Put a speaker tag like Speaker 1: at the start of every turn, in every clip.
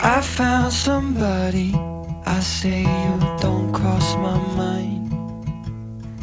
Speaker 1: I found somebody, I say you don't cross my mind.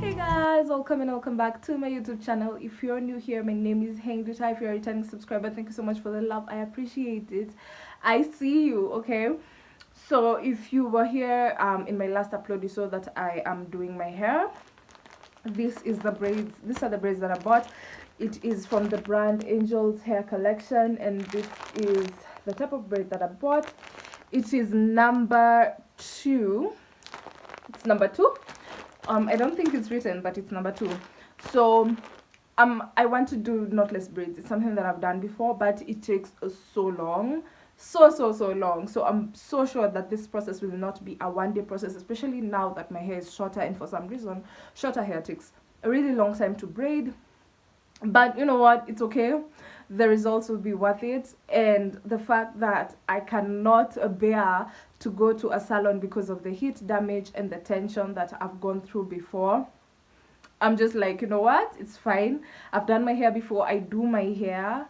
Speaker 2: Hey guys, welcome back to my YouTube channel. If you're new here, my name is NDUTA. If you're a returning subscriber, thank you so much for the love. I appreciate it. I see you, okay? So if you were here in my last upload, you saw that I am doing my hair. This is the braids. These are the braids that I bought. It is from the brand Angel's Hair Collection, and this is the type of braid that I bought. It is number 2. It's number 2. I don't think it's written, but it's number 2. So I want to do knotless braids. It's something that I've done before, but it takes so long, so long. So I'm so sure that this process will not be a one-day process, especially now that my hair is shorter, and for some reason shorter hair takes a really long time to braid. But you know what, it's okay. The results will be worth it. And the fact that I cannot bear to go to a salon because of the heat damage and the tension that I've gone through before, I'm just like, you know what, it's fine. I've done my hair before. I do my hair,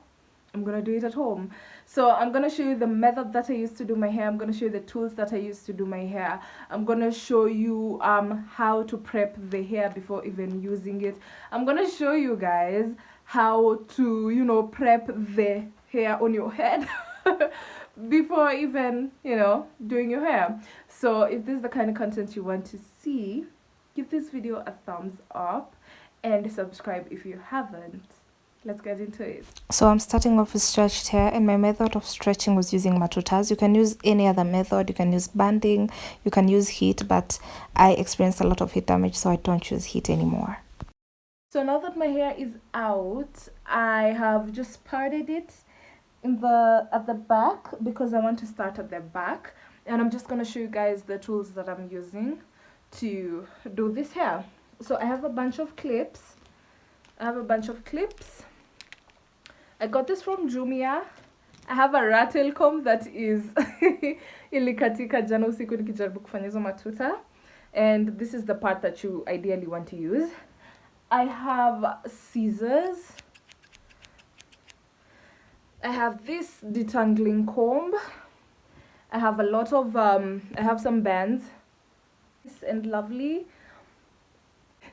Speaker 2: I'm gonna do it at home. So I'm gonna show you the method that I used to do my hair. I'm gonna show you the tools that I used to do my hair. I'm gonna show you how to prep the hair before even using it. I'm gonna show you guys how to, you know, prep the hair on your head before even, you know, doing your hair. So if this is the kind of content you want to see, give this video a thumbs up and subscribe if you haven't. Let's get into it. So I'm starting off with stretched hair, and my method of stretching was using matutas. You can use any other method. You can use banding, you can use heat, but I experienced a lot of heat damage, so I don't use heat anymore. So now that my hair is out, I have just parted it at the back because I want to start at the back, and I'm just going to show you guys the tools that I'm using to do this hair. So I have a bunch of clips. I got this from Jumia. I have a rattle comb that is ilikatika jana usiku nikijaribu kufanya hizo matuta, and this is the part that you ideally want to use. I have scissors. I have this detangling comb. I have a lot of I have some bands and lovely.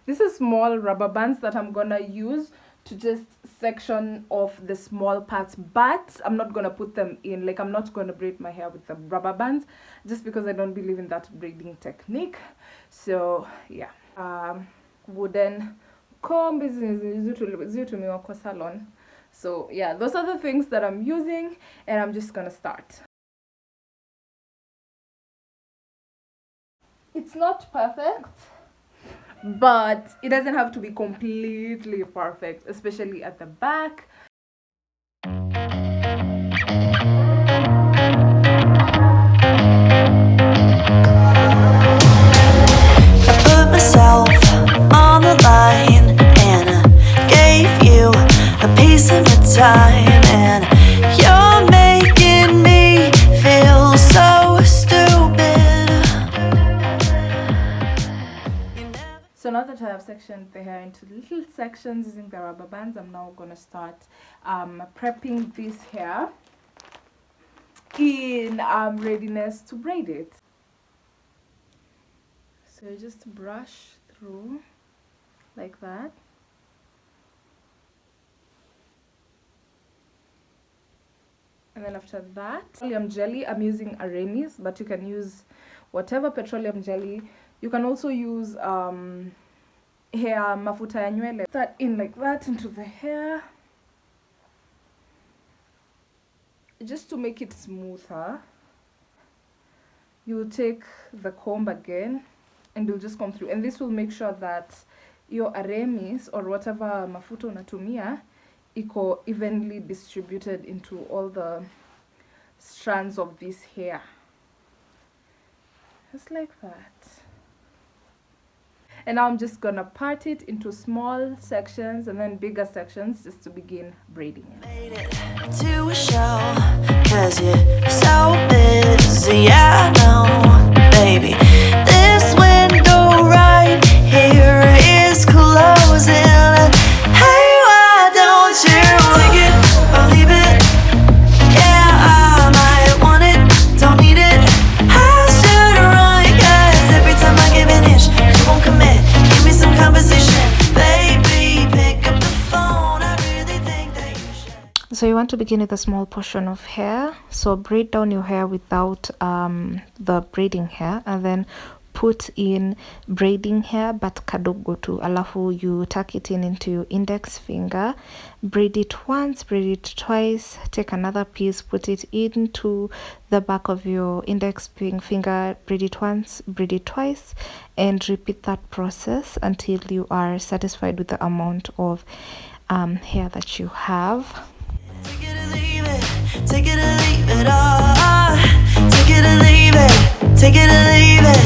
Speaker 2: This is small rubber bands that I'm gonna use to just section off the small parts, but I'm not gonna put them in, like I'm not gonna braid my hair with the rubber bands just because I don't believe in that braiding technique. So yeah, wooden comb is zitumiwa kwa salon. So yeah, those are the things that I'm using, and I'm just gonna start. It's not perfect, but it doesn't have to be completely perfect, especially at the back.
Speaker 1: I put myself on the line and I gave you a piece of my time, and you're making me feel so stupid.
Speaker 2: So now that I have sectioned the hair into little sections using the rubber bands, I'm now going to start prepping this hair in readiness to braid it. So you just brush through like that. And then after that, petroleum jelly, I'm using Aramis, but you can use whatever petroleum jelly. You can also use hair mafuta ya nywele. That in like that into the hair, just to make it smoother. You will take the comb again and you'll just comb through, and this will make sure that your Aramis or whatever mafuta unatumia iko evenly distributed into all the strands of this hair, just like that. And now I'm just gonna part it into small sections and then bigger sections just to begin braiding it.
Speaker 1: Made it to a show, 'cause you're so busy, I know, baby. This window right here is closing. Hey, why don't you take it or leave it? Yeah, I might want it, don't
Speaker 2: So you want to begin with a small portion of hair, so braid down your hair without the braiding hair, and then put in braiding hair but kadogo tu, alafu you tuck it in into your index finger, braid it once, braid it twice, take another piece, put it into the back of your index finger, braid it once, braid it twice, and repeat that process until you are satisfied with the amount of hair that you have.
Speaker 1: Take it or leave it, take it or leave it, take it or leave it, take it or leave it.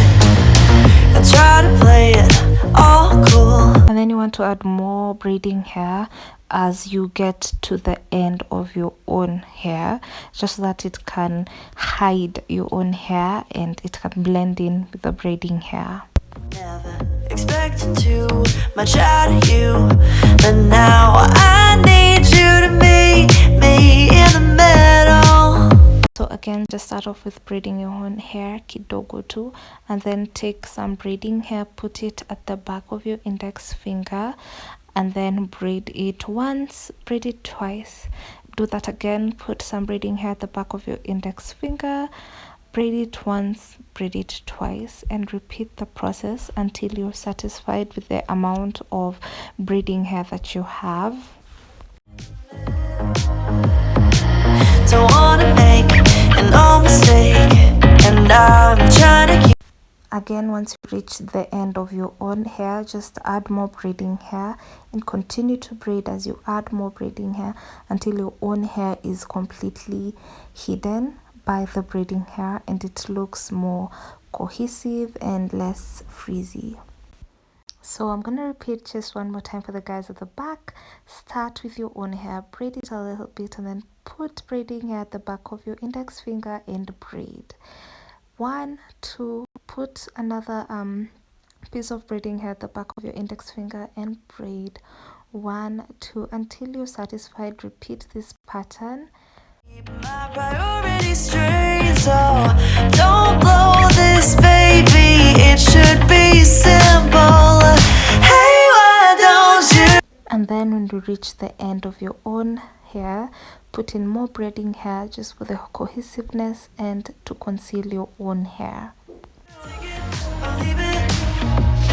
Speaker 1: I try to play it all cool.
Speaker 2: And then you want to add more braiding hair as you get to the end of your own hair, just so that it can hide your own hair and it can blend in with the braiding hair.
Speaker 1: Never expected too much out of you, but now I need you to meet me in the middle.
Speaker 2: So again, just start off with braiding your own hair kidogo tu, and then take some braiding hair, put it at the back of your index finger, and then braid it once, braid it twice. Do that again, put some braiding hair at the back of your index finger, braid it once, braid it twice, and repeat the process until you're satisfied with the amount of braiding hair that you have.
Speaker 1: Don't wanna make no mistake, and I'm trying to keep.
Speaker 2: Again, once you reach the end of your own hair, just add more braiding hair and continue to braid as you add more braiding hair until your own hair is completely hidden by the braiding hair and it looks more cohesive and less frizzy. So I'm gonna repeat just one more time for the guys at the back. Start with your own hair, braid it a little bit, and then put braiding hair at the back of your index finger and braid. 1, 2, put another piece of braiding hair at the back of your index finger and braid. 1, 2, until you're satisfied. Repeat this pattern.
Speaker 1: Keep my priorities straight, so don't blow this, baby. It should be simple. Hey, why don't you?
Speaker 2: And then when you reach the end of your own hair, put in more braiding hair just for the cohesiveness and to conceal your own hair.
Speaker 1: Take it or leave it.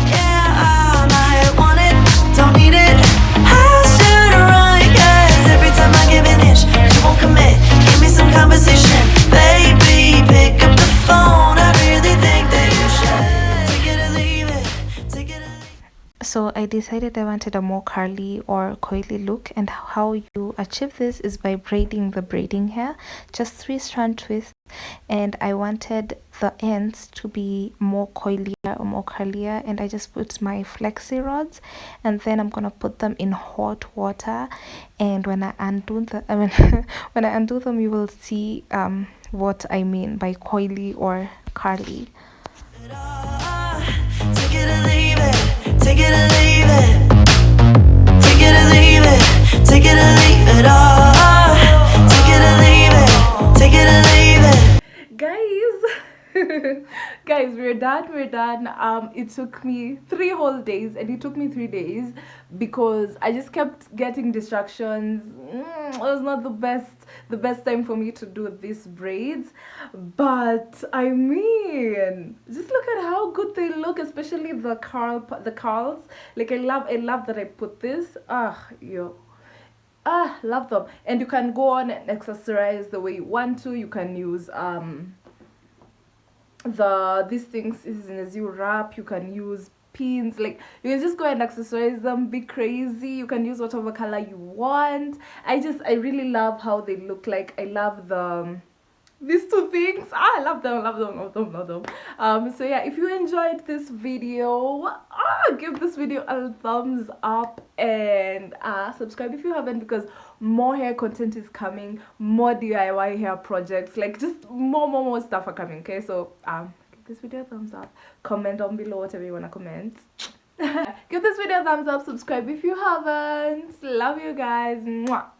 Speaker 1: Yeah, I might want it, don't need it. I should run, 'cause every time I give an inch, you won't commit. Give me some conversation, baby. Pick up the phone. I really think that you should. Take it or leave it. Take it or leave it.
Speaker 2: So I decided I wanted a more curly or coily look, and how you achieve this is by braiding the braiding hair, just 3-strand twists, and I wanted the ends to be more coilier or more curlier, and I just put my flexi rods, and then I'm gonna put them in hot water, and when I undo when I undo them, you will see what I mean by coily or curly.
Speaker 1: Take it or leave it. Take it or leave it. Take it or leave it. Take it or leave it. Take it or leave it. Take it or leave it.
Speaker 2: Guys, we're done. It took me 3 whole days, and it took me 3 days because I just kept getting distractions. It was not the best time for me to do these braids, but I mean, just look at how good they look, especially the curls. Like I love that I put this. Love them. And you can go on and accessorize the way you want to. You can use these things is in a zero wrap. You can use pins, like you can just go and accessorize them, be crazy. You can use whatever color you want. I really love how they look. Like I love these 2 things. I love them. So yeah, if you enjoyed this video, give this video a thumbs up and subscribe if you haven't, because more hair content is coming, more DIY hair projects, like just more stuff are coming. Okay, so give this video a thumbs up, comment down below whatever you want to comment. Give this video a thumbs up, subscribe if you haven't. Love you guys. Mwah.